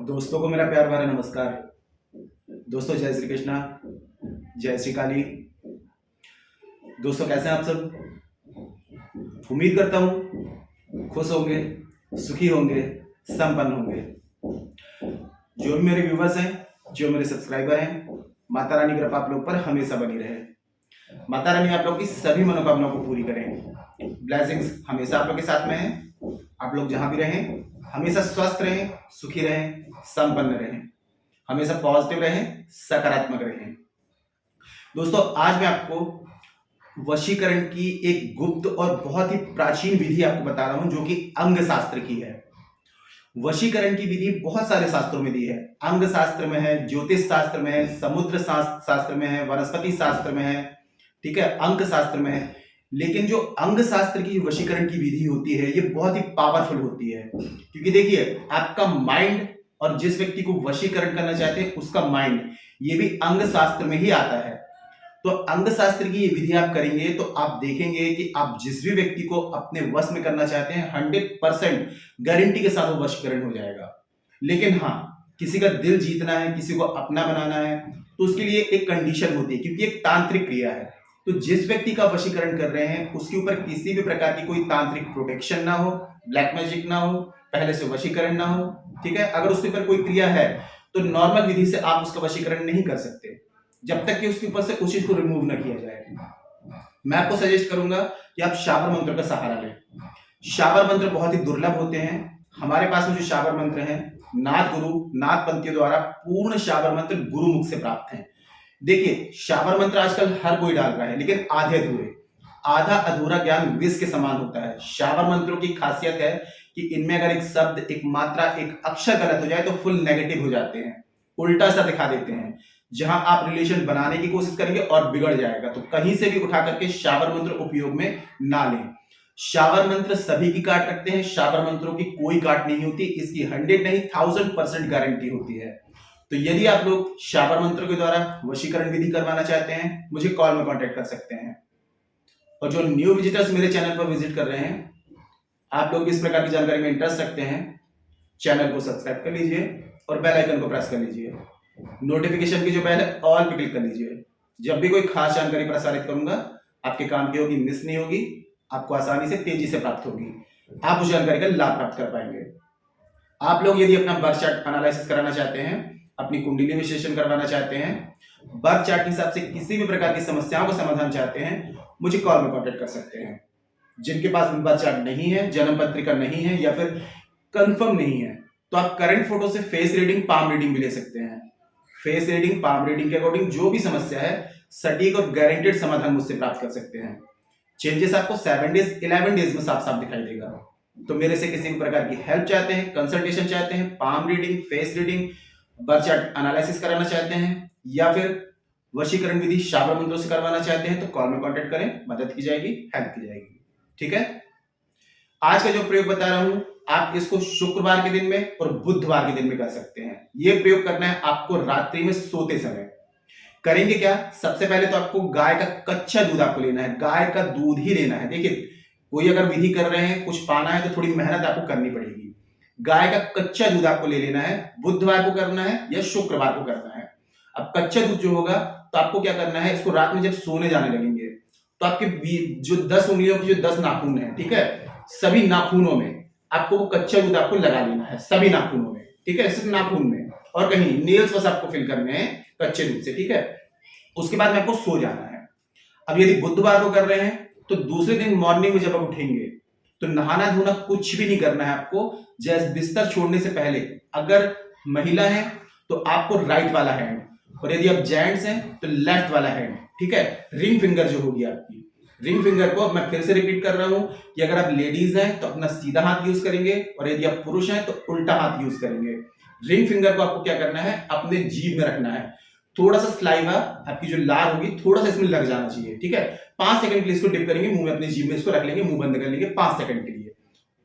दोस्तों को मेरा प्यार भरा नमस्कार। दोस्तों जय श्री कृष्णा, जय श्री काली। दोस्तों कैसे हैं आप सब? उम्मीद करता हूँ खुश होंगे, सुखी होंगे, संपन्न होंगे। जो भी मेरे व्यूवर्स हैं, जो मेरे सब्सक्राइबर हैं, माता रानी की कृपा आप लोग पर हमेशा बनी रहे। माता रानी आप लोग की सभी मनोकामनाओं को पूरी करें। ब्लेसिंग्स हमेशा आप लोग के साथ में है। आप लोग जहां भी रहें हमेशा स्वस्थ रहें, सुखी रहें, संपन्न रहें, हमेशा पॉजिटिव रहें, सकारात्मक रहें। दोस्तों आज मैं आपको वशीकरण की एक गुप्त और बहुत ही प्राचीन विधि आपको बता रहा हूं जो कि अंग शास्त्र की है। वशीकरण की विधि बहुत सारे शास्त्रों में दी है। अंग शास्त्र में है, ज्योतिष शास्त्र में है, समुद्र शास्त्र में है, वनस्पति शास्त्र में है, ठीक है, अंक शास्त्र में है। लेकिन जो अंग शास्त्र की वशीकरण की विधि होती है ये बहुत ही पावरफुल होती है, क्योंकि देखिए आपका माइंड और जिस व्यक्ति को वशीकरण करना चाहते हैं उसका माइंड, ये भी अंग शास्त्र में ही आता है। तो अंग शास्त्र की ये विधि आप करेंगे तो आप देखेंगे कि आप जिस भी व्यक्ति को अपने वश में करना चाहते हैं 100% गारंटी के साथ वो वशीकरण हो जाएगा। लेकिन हाँ, किसी का दिल जीतना है, किसी को अपना बनाना है, तो उसके लिए एक कंडीशन होती है, क्योंकि एक तांत्रिक क्रिया है। तो जिस व्यक्ति का वशीकरण कर रहे हैं उसके ऊपर किसी भी प्रकार की कोई तांत्रिक प्रोटेक्शन ना हो, ब्लैक मैजिक ना हो, पहले से वशीकरण ना हो, ठीक है। अगर उसके ऊपर कोई क्रिया है तो नॉर्मल विधि से आप उसका वशीकरण नहीं कर सकते जब तक कि उसके ऊपर से उस चीज को रिमूव ना किया जाए। मैं आपको सजेस्ट करूंगा कि आप शाबर मंत्र का सहारा लें। शाबर मंत्र बहुत ही दुर्लभ होते हैं। हमारे पास में जो शाबर मंत्र हैं नाथ गुरु, नाथ पंथियों द्वारा पूर्ण शाबर मंत्र गुरुमुख से प्राप्त हैं। देखिए शाबर मंत्र आजकल हर कोई डाल रहा है, लेकिन आधे अधूरे, आधा अधूरा ज्ञान विष के समान होता है। शाबर मंत्रों की खासियत है कि इनमें अगर एक शब्द, एक मात्रा, एक अक्षर गलत हो जाए तो फुल नेगेटिव हो जाते हैं, उल्टा सा दिखा देते हैं। जहां आप रिलेशन बनाने की कोशिश करेंगे और बिगड़ जाएगा। तो कहीं से भी उठा करके शाबर मंत्र उपयोग में ना लें। शाबर मंत्र सभी की काट रखते हैं, शाबर मंत्रों की कोई काट नहीं होती। इसकी 100 नहीं 1000% गारंटी होती है। तो यदि आप लोग शाबर मंत्र के द्वारा वशीकरण विधि करवाना चाहते हैं मुझे कॉल में कांटेक्ट कर सकते हैं। और जो न्यू विजिटर्स मेरे चैनल पर विजिट कर रहे हैं, आप लोग इस प्रकार की जानकारी में इंटरेस्ट रखते हैं, चैनल को सब्सक्राइब कर लीजिए और बेल आइकन को प्रेस कर लीजिए। नोटिफिकेशन की जो बेल है ऑल पे क्लिक कर लीजिए। जब भी कोई खास जानकारी प्रसारित करूंगा आपके काम की होगी, मिस नहीं होगी, आपको आसानी से तेजी से प्राप्त होगी, आप उस जानकारी का लाभ प्राप्त कर पाएंगे। आप लोग यदि अपना बर्थ चार्ट एनालिसिस कराना चाहते हैं, अपनी कुंडली विश्लेषण करवाना चाहते हैं, बर्थ चार्ट के हिसाब से किसी भी प्रकार की समस्याओं का समाधान चाहते हैं, मुझे कॉल में कांटेक्ट कर सकते हैं। जिनके पास बर्थ चार्ट नहीं है, जन्म पत्रिका नहीं है या फिर कंफर्म नहीं है, तो आप करंट फोटो से फेस रीडिंग, पाम रीडिंग भी ले सकते हैं। फेस रीडिंग, पाम रीडिंग के अकॉर्डिंग जो भी समस्या है सटीक और गारंटेड समाधान मुझसे प्राप्त कर सकते हैं। चेंजेस आपको 7 डेज 11 डेज में साफ साफ दिखाई देगा। तो मेरे से किसी भी प्रकार की हेल्प चाहते हैं, कंसल्टेशन चाहते हैं, palm reading, face reading, birth chart analysis कराना चाहते हैं या फिर वशीकरण विधि शाबर मंत्रों से करवाना चाहते हैं, तो कॉल में कांटेक्ट करें, मदद की जाएगी, हेल्प की जाएगी, ठीक है। आज का जो प्रयोग बता रहा हूं आप इसको शुक्रवार के दिन में और बुधवार के दिन में कर सकते हैं। यह प्रयोग करना है आपको रात्रि में सोते समय। करेंगे क्या, सबसे पहले तो आपको गाय का कच्चा दूध आपको लेना है, गाय का दूध ही लेना है। देखिए कोई अगर विधि कर रहे हैं, कुछ पाना है तो थोड़ी मेहनत आपको करनी पड़ेगी। गाय का कच्चा दूध आपको ले लेना है, बुधवार को करना है या शुक्रवार को करना है। अब कच्चा दूध जो होगा तो आपको क्या करना है, इसको रात में जब सोने जाने लगेंगे तो आपके जो 10 उंगलियों की जो 10 नाखून है, ठीक है, सभी नाखूनों में आपको वो कच्चा दूध आपको लगा लेना है, सभी नाखूनों में, ठीक है, सिर्फ नाखून में और कहीं नेल्स बस आपको फिल करने हैं कच्चे दूध से, ठीक है। उसके बाद में आपको सो जाना है। अब यदि बुधवार को कर रहे हैं तो दूसरे दिन मॉर्निंग में जब आप उठेंगे तो नहाना धोना कुछ भी नहीं करना है आपको। जैसे बिस्तर छोड़ने से पहले अगर महिला है तो आपको राइट वाला हैंड, और यदि आप जेंट्स हैं तो लेफ्ट वाला हैंड, ठीक है, रिंग फिंगर जो होगी आपकी, रिंग फिंगर को मैं फिर से रिपीट कर रहा हूं कि अगर आप लेडीज हैं तो अपना सीधा हाथ यूज करेंगे और यदि आप पुरुष हैं तो उल्टा हाथ यूज करेंगे। रिंग फिंगर को आपको क्या करना है, अपने जीभ में रखना है। थोड़ा सा स्लाइवा, आपकी जो लार होगी थोड़ा सा इसमें लग जाना चाहिए, ठीक है। 5 सेकंड के लिए इसको डिप करेंगे मुंह में, अपने जीभ में इसको रख लेंगे, मुंह बंद कर लेंगे 5 सेकंड के लिए।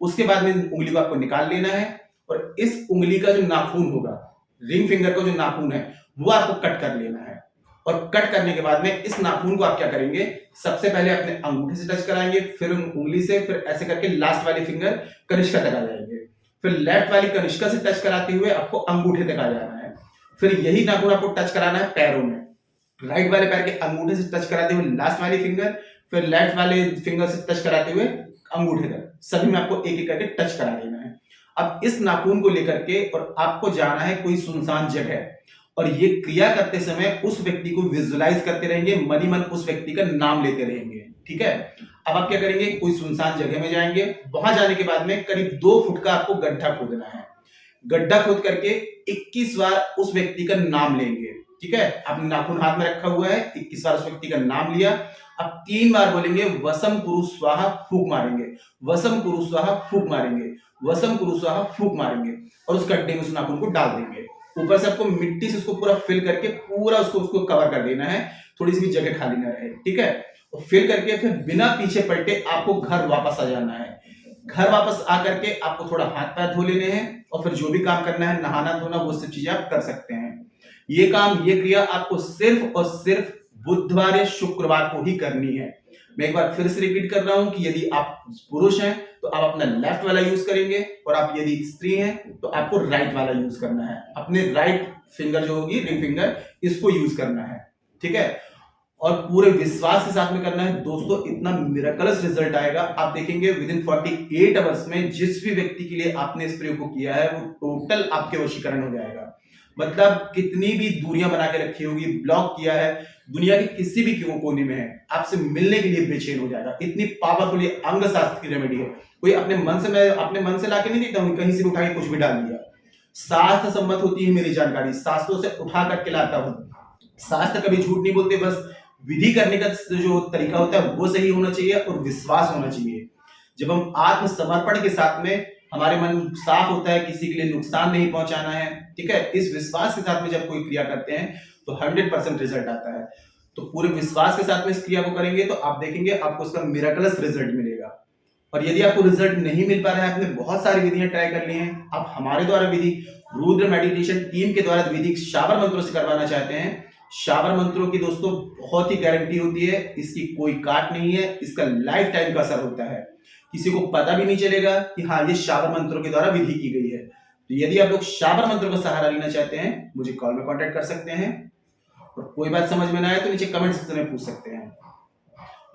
उसके बाद में उंगली को आपको निकाल लेना है और इस उंगली का जो नाखून होगा, रिंग फिंगर का जो नाखून है वो आपको कट कर लेना है। और कट करने के बाद में इस नाखून को आप क्या करेंगे, सबसे पहले अपने अंगूठे से टच कराएंगे, फिर उंगली से, फिर ऐसे करके लास्ट वाली फिंगर कनिष्का तक आ जाएंगे। फिर लेफ्ट वाली कनिष्का से टच कराते हुए आपको अंगूठे तक आ जाना है। फिर यही नाखून आपको टच कराना है पैरों में, राइट वाले पैर के अंगूठे से टच कराते हुए लास्ट वाली फिंगर, फिर लेफ्ट वाले फिंगर से टच कराते हुए अंगूठे तक, सभी में आपको एक एक करके टच करा देना है। अब इस नाखून को लेकर के और आपको जाना है कोई सुनसान जगह, और ये क्रिया करते समय उस व्यक्ति को विजुअलाइज करते रहेंगे, मनी मन उस व्यक्ति का नाम लेते रहेंगे। ठीक है, अब आप क्या करेंगे, कोई सुनसान जगह में जाएंगे, वहां जाने के बाद में करीब 2 फुट का आपको गड्ढा खोदना है। गड्ढा खोद करके 21 बार उस व्यक्ति का नाम लेंगे। ठीक है, आपने नाखून हाथ में रखा हुआ है, 21 बार उस व्यक्ति का नाम लिया। अब 3 बार बोलेंगे वसम कुरु स्वाहा, फूंक मारेंगे, वसम कुरु स्वाहा, फूंक मारेंगे, वसम कुरु स्वाहा, फूंक मारेंगे, और उस गड्ढे में उस नाखून को डाल देंगे। ऊपर से आपको मिट्टी से उसको पूरा फिल करके पूरा उसको कवर कर देना है, थोड़ी सी भी जगह खाली ना रहे। ठीक है, और फिल करके फिर बिना पीछे पलटे आपको घर वापस आ जाना है। घर वापस आकर के आपको थोड़ा हाथ पैर धो लेने हैं, और फिर जो भी काम करना है, नहाना धोना, वो सब चीजें आप कर सकते हैं। ये काम, ये क्रिया आपको सिर्फ और सिर्फ बुधवार या शुक्रवार को ही करनी है। मैं एक बार फिर से रिपीट कर रहा हूं कि यदि आप पुरुष हैं तो आप अपना लेफ्ट वाला यूज करेंगे, और आप यदि स्त्री हैं तो आपको राइट वाला यूज करना है। अपने राइट फिंगर जो होगी, रिंग फिंगर, इसको यूज करना है। ठीक है, और पूरे विश्वास के साथ में करना है दोस्तों। इतना मिरेकलस रिजल्ट आएगा, आप देखेंगे विदिन 48 आवर्स में जिस भी व्यक्ति के लिए आपने इस प्रयोग को किया है वो टोटल आपके वशीकरण हो जाएगा। मतलब कितनी भी दूरियां बना के रखी होगी, ब्लॉक किया है, दुनिया के किसी भी कोने में है, आपसे मिलने के लिए बेचैन हो जाएगा। इतनी पावरफुल ये अंग शास्त्र की रेमेडी है। कोई अपने मन से, मैं अपने मन से लाके नहीं देता हूँ, कहीं से उठा के कुछ भी डाल दिया। शास्त्र सम्मत होती है मेरी जानकारी, शास्त्रों से उठा करके लाता हूँ। शास्त्र कभी झूठ नहीं बोलते, बस विधि करने का जो तरीका होता है वो सही होना चाहिए और विश्वास होना चाहिए। जब हम आत्मसमर्पण के साथ में, हमारे मन साफ होता है, किसी के लिए नुकसान नहीं पहुंचाना है। ठीक है, इस विश्वास के साथ में जब कोई क्रिया करते हैं तो 100% रिजल्ट आता है। तो पूरे विश्वास के साथ में इस क्रिया को करेंगे तो आप देखेंगे आपको उसका मिरेकलस रिजल्ट मिलेगा। और यदि आपको रिजल्ट नहीं मिल पा रहा है, आपने बहुत सारी विधियां ट्राई कर ली हैं, आप हमारे द्वारा विधि, रुद्र मेडिटेशन टीम के द्वारा विधि शावर मंत्रों से करवाना चाहते हैं, शावर मंत्रों की दोस्तों बहुत ही गारंटी होती है, इसकी कोई काट नहीं है, इसका लाइफ टाइम का असर होता है। किसी को पता भी नहीं चलेगा कि हाँ ये शावर मंत्रों के द्वारा विधि की गई है। तो यदि आप लोग शावर मंत्रों का सहारा लेना चाहते हैं, मुझे कॉल में कांटेक्ट कर सकते हैं, और कोई बात समझ में ना आए तो नीचे कमेंट सेक्शन में पूछ सकते हैं।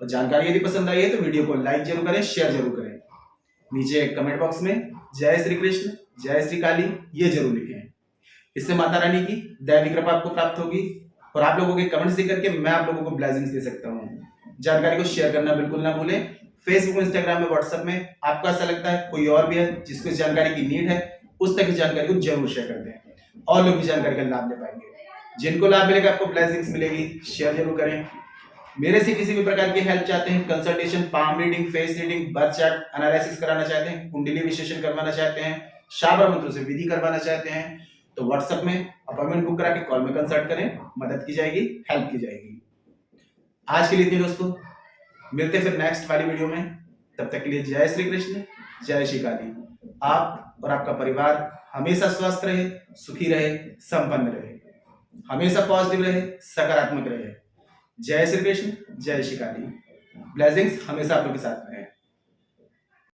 और जानकारी यदि पसंद आई है तो वीडियो को लाइक जरूर करें, शेयर जरूर करें। नीचे कमेंट बॉक्स में जय श्री कृष्ण, जय श्री काली ये जरूर लिखें। इससे माता रानी की दैवी कृपा आपको प्राप्त होगी, और आप लोगों के कमेंट्स देख करके मैं आप लोगों को ब्लेसिंग्स दे सकता हूँ। जानकारी को शेयर करना बिल्कुल ना भूलें। फेसबुक, इंस्टाग्राम में, व्हाट्सएप में आपको ऐसा लगता है कोई और भी है जिसको इस जानकारी की नीड है, उस तक इस जानकारी को जरूर शेयर कर दें, और लोग इस जानकारी का लाभ ले पाएंगे। जिनको लाभ मिलेगा, आपको ब्लेसिंग्स मिलेगी, शेयर जरूर करें। मेरे से किसी भी प्रकार की हेल्प चाहते हैं, consultation, palm reading, face reading, birth chart analysis कराना चाहते हैं, कुंडली विश्लेषण करवाना चाहते हैं, शावर मंत्रों से विधि करवाना चाहते हैं, तो व्हाट्सएप में अपॉइंटमेंट बुक करा के कॉल में कंसल्ट करें, मदद की जाएगी, हेल्प की जाएगी। आज के लिए इतनी दोस्तों, मिलते फिर नेक्स्ट वाली वीडियो में। तब तक के लिए जय श्री कृष्ण, जय श्री काली। आप और आपका परिवार हमेशा स्वस्थ रहे, सुखी रहे, संपन्न रहे, हमेशा पॉजिटिव रहे, सकारात्मक रहे। जय श्री कृष्ण, जय श्री काली। ब्लेसिंग्स हमेशा आप लोग के साथ में है।